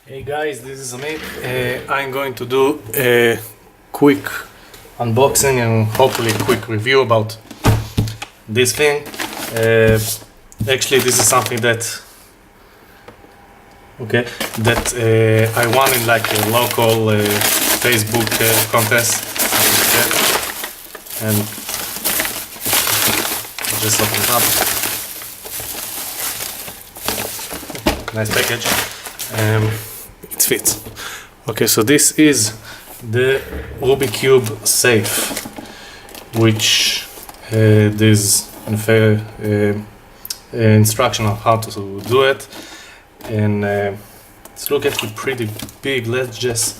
Hey guys, this is Amit. I'm going to do a quick unboxing and hopefully a quick review about this thing. Actually, this is something that I won in like a local Facebook contest, and just open it up. Nice package. It fits. Okay, so this is the Rubik Cube safe, which there's instruction on how to do it, and it's looking pretty big. Let's just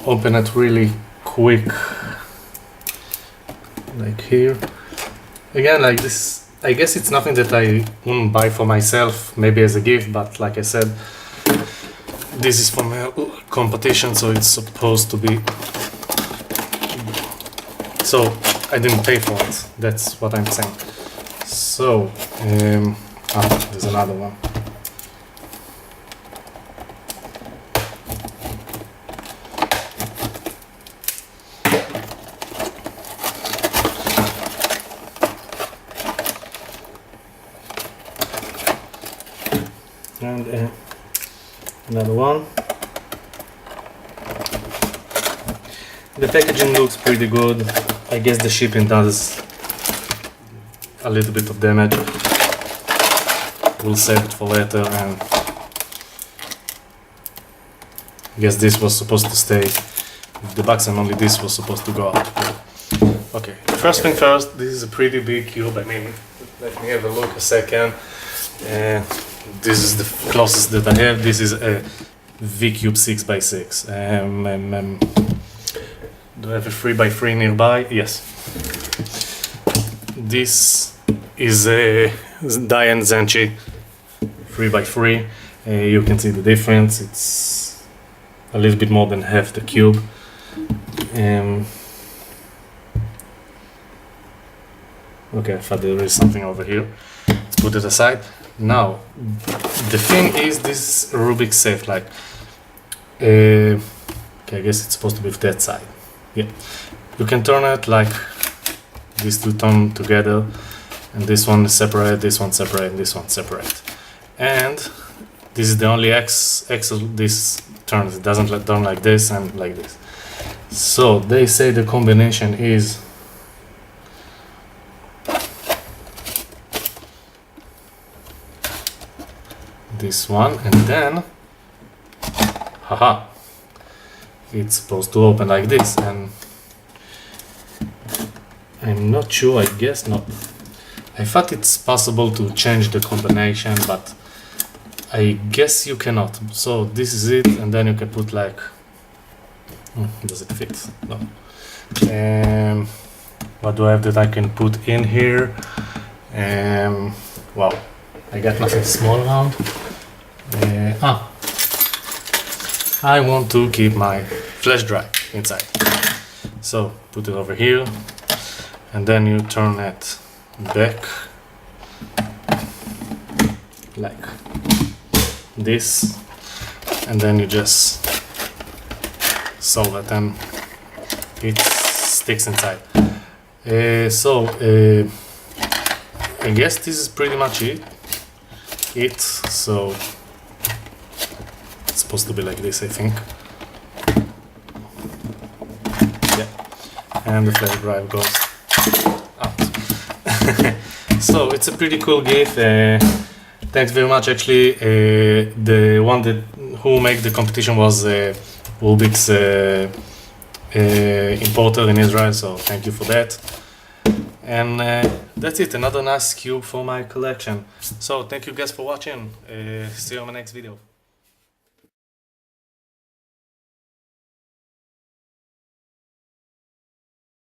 open it really quick, like here. Again, like this, I guess it's nothing that I wouldn't buy for myself, maybe as a gift, but like I said, this is from a competition, so it's supposed to be. So I didn't pay for it. That's what I'm saying. So there's another one. And another one. The packaging looks pretty good. I guess the shipping does a little bit of damage. We'll save it for later, and I guess this was supposed to stay with the box and only this was supposed to go out. Okay, first thing first, this is a pretty big cube. I mean, let me have a look a second. This is the closest that I have. This is a V-Cube 6x6. Do I have a 3x3 nearby? Yes. This is a Diane Zenchi 3x3. You can see the difference. It's a little bit more than half the cube. Okay, I thought there is something over here. Let's put it aside. Now, the thing is, this Rubik safe, like, okay, I guess it's supposed to be with that side. Yeah, you can turn it like these two turn together, and this one is separate, this one separate, and this one separate. And this is the only axle this turns. It doesn't turn like this and like this. So they say the combination is this one, and then haha, it's supposed to open like this, and I'm not sure, I guess not. I thought it's possible to change the combination, but I guess you cannot. So this is it, and then you can put like, does it fit? No. What do I have that I can put in here? Wow, I got nothing small around. I want to keep my flash drive inside, so put it over here, and then you turn it back like this, and then you just solve it and it sticks inside. So I guess this is pretty much it. So it's supposed to be like this, I think. Yeah, and the flash drive goes out. So it's a pretty cool gift. Thanks very much. Actually, the one who made the competition was Rubik's importer in Israel. So thank you for that. And that's it. Another nice cube for my collection. So thank you guys for watching. See you on my next video.